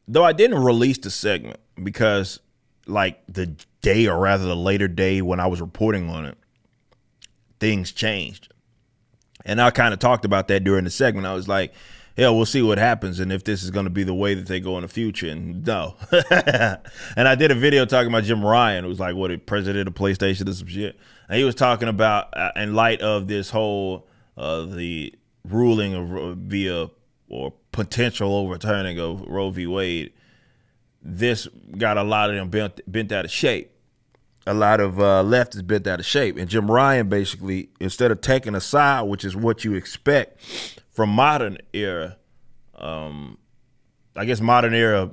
though I didn't release the segment because like the day, or rather the later day when I was reporting on it, things changed. And I kind of talked about that during the segment. I was like, hell, we'll see what happens and if this is going to be the way that they go in the future. And no. And I did a video talking about Jim Ryan, who was like, what, president of PlayStation or some shit. And he was talking about, in light of this whole, the ruling of via or potential overturning of Roe v. Wade, this got a lot of them bent out of shape. A lot of leftists bent out of shape. And Jim Ryan basically, instead of taking a side, which is what you expect from modern era, I guess modern era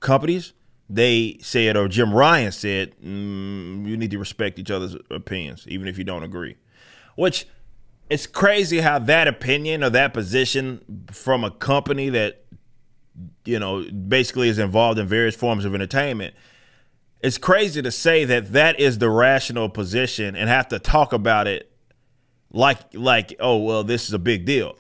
companies, they said, or Jim Ryan said, you need to respect each other's opinions, even if you don't agree. Which, it's crazy how that opinion or that position from a company that, you know, basically is involved in various forms of entertainment, it's crazy to say that that is the rational position and have to talk about it like, oh, well, this is a big deal.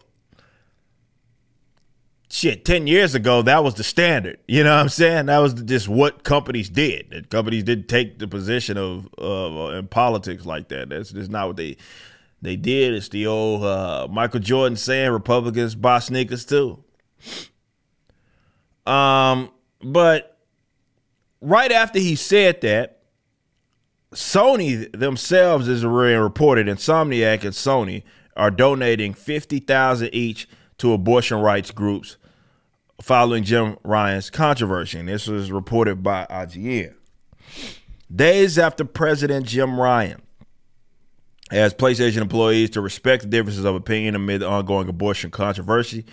Shit, 10 years ago, that was the standard. You know what I'm saying? That was just what companies did. And companies didn't take the position of in politics like that. That's just not what they did. It's the old Michael Jordan saying Republicans buy sneakers too. But right after he said that, Sony themselves is reported, Insomniac and Sony are donating $50,000 each to abortion rights groups following Jim Ryan's controversy. And this was reported by IGN. Days after President Jim Ryan asked PlayStation employees to respect the differences of opinion amid the ongoing abortion controversy,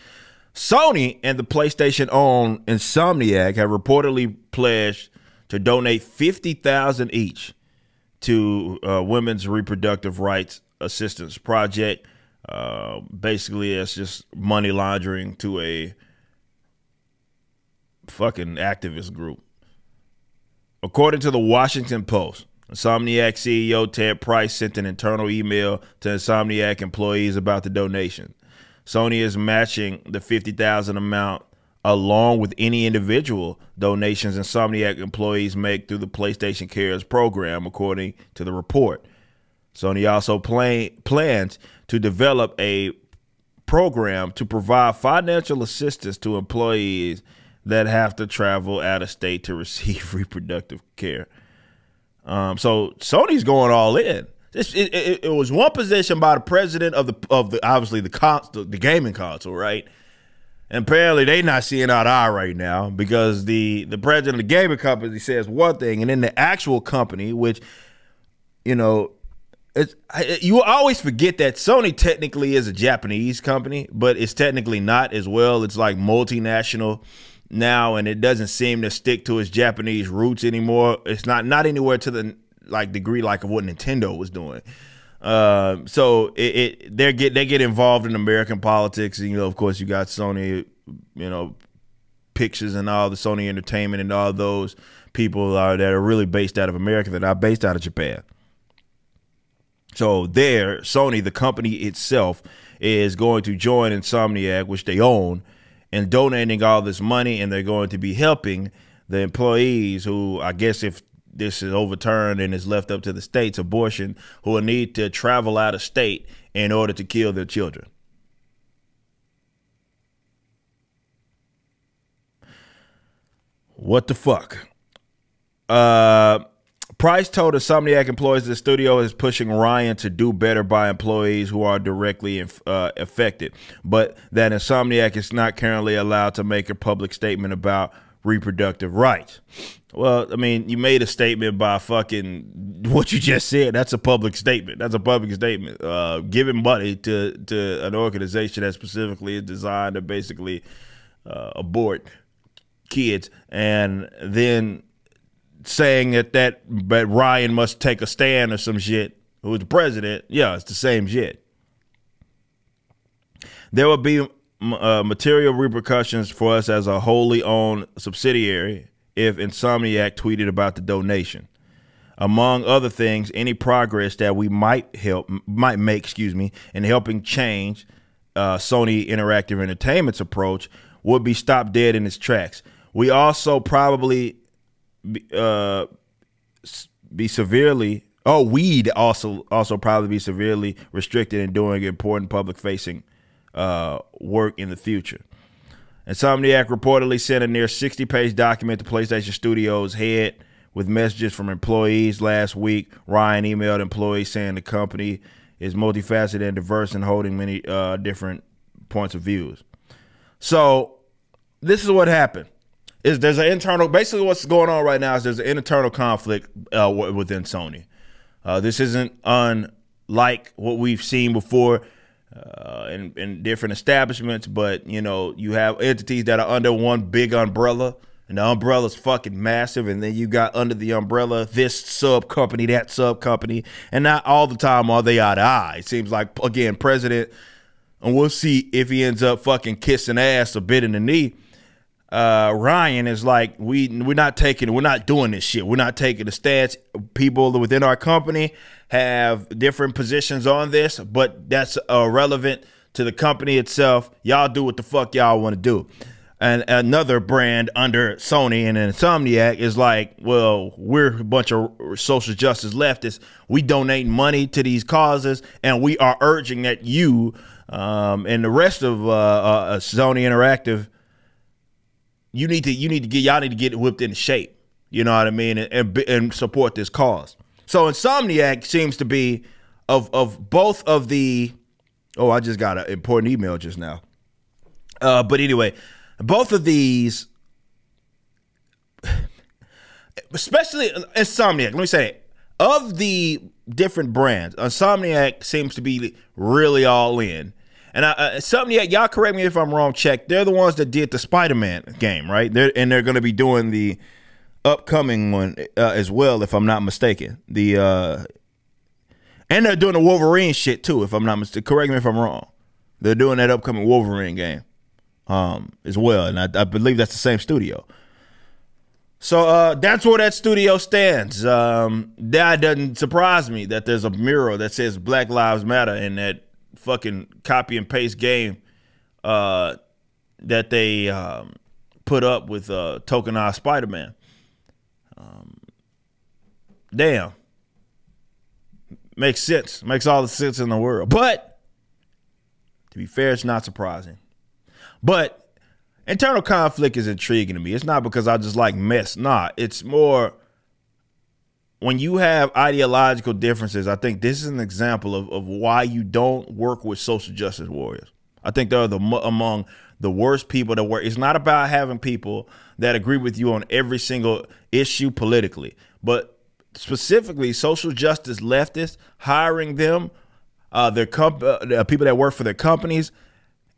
Sony and the PlayStation-owned Insomniac have reportedly pledged to donate $50,000 each to Women's Reproductive Rights Assistance Project. Basically, it's just money laundering to a fucking activist group. According to the Washington Post, Insomniac CEO Ted Price sent an internal email to Insomniac employees about the donation. Sony is matching the $50,000 amount along with any individual donations Insomniac employees make through the PlayStation Cares program, according to the report. Sony also plans to develop a program to provide financial assistance to employees that have to travel out of state to receive reproductive care. So Sony's going all in. It was one position by the president of the obviously the gaming console, right? And apparently they not seeing eye to eye right now because the president of the gaming company says one thing, and then the actual company, which, you know, you always forget that Sony technically is a Japanese company, but it's technically not as well. It's like multinational now, and it doesn't seem to stick to its Japanese roots anymore. It's not anywhere to the degree like of what Nintendo was doing. So they get involved in American politics. And, you know, of course, you got Sony, you know, Pictures and all the Sony Entertainment and all those people that are really based out of America that are based out of Japan. So there, Sony, the company itself, is going to join Insomniac, which they own, and donating all this money, and they're going to be helping the employees who, I guess if this is overturned and is left up to the states, abortion, who will need to travel out of state in order to kill their children. What the fuck? Price told Insomniac employees the studio is pushing Ryan to do better by employees who are directly affected, but that Insomniac is not currently allowed to make a public statement about reproductive rights. Well, I mean, you made a statement by fucking what you just said. That's a public statement. That's a public statement. Giving money to an organization that specifically is designed to basically abort kids, and then saying that Ryan must take a stand or some shit, who's the president. Yeah, it's the same shit. There will be material repercussions for us as a wholly owned subsidiary if Insomniac tweeted about the donation. Among other things, any progress that we might make, in helping change Sony Interactive Entertainment's approach would be stopped dead in its tracks. We also probably be severely. Oh, we'd also probably be severely restricted in doing important public facing work in the future. Insomniac reportedly sent a near 60-page document to PlayStation Studios head with messages from employees last week. Ryan emailed employees saying the company is multifaceted and diverse and holding many different points of views. So this is what happened. There's an internal, basically what's going on right now is there's an internal conflict within Sony. This isn't unlike what we've seen before in different establishments, but you have entities that are under one big umbrella, and the umbrella's fucking massive, and then you got under the umbrella this sub company, that sub company, and not all the time are they eye to eye. It seems like, again, president, and we'll see if he ends up fucking kissing ass or biting the knee. Ryan is like, we're not doing this shit. We're not taking the stance. People within our company have different positions on this, but that's irrelevant to the company itself. Y'all do what the fuck y'all want to do. And another brand under Sony and Insomniac is like, well, we're a bunch of social justice leftists. We donate money to these causes, and we are urging that you and the rest of Sony Interactive, y'all need to get whipped into shape. You know what I mean? And support this cause. So Insomniac seems to be of both of the. Oh, I just got an important email just now. But anyway, both of these, especially Insomniac. Let me say, of the different brands, Insomniac seems to be really all in. And Insomniac, y'all correct me if I'm wrong, check. They're the ones that did the Spider-Man game, right? They're going to be doing the upcoming one as well, if I'm not mistaken. And they're doing the Wolverine shit too, if I'm not mistaken. Correct me if I'm wrong. They're doing that upcoming Wolverine game as well, and I believe that's the same studio. So that's where that studio stands. That doesn't surprise me that there's a mural that says Black Lives Matter in that fucking copy and paste game that they put up with tokenized Spider-Man. Damn. Makes sense. Makes all the sense in the world. But to be fair, it's not surprising. But internal conflict is intriguing to me. It's not because I just like mess. Nah, it's more when you have ideological differences. I think this is an example of why you don't work with social justice warriors. I think they're among the worst people that work. It's not about having people that agree with you on every single issue politically, but specifically social justice leftists, hiring them, the people that work for their companies,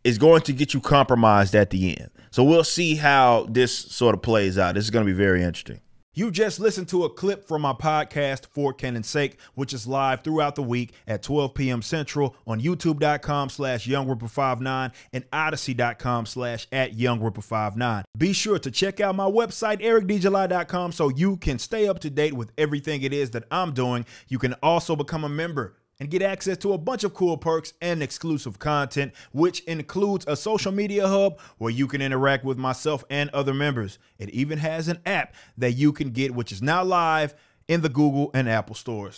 is going to get you compromised at the end. So we'll see how this sort of plays out. This is going to be very interesting. You just listened to a clip from my podcast, For Canon's Sake, which is live throughout the week at 12 p.m. Central on youtube.com/YoungRipper59 and odyssey.com/@YoungRipper59. Be sure to check out my website, ericdjuly.com, so you can stay up to date with everything it is that I'm doing. You can also become a member and get access to a bunch of cool perks and exclusive content, which includes a social media hub where you can interact with myself and other members. It even has an app that you can get, which is now live in the Google and Apple stores.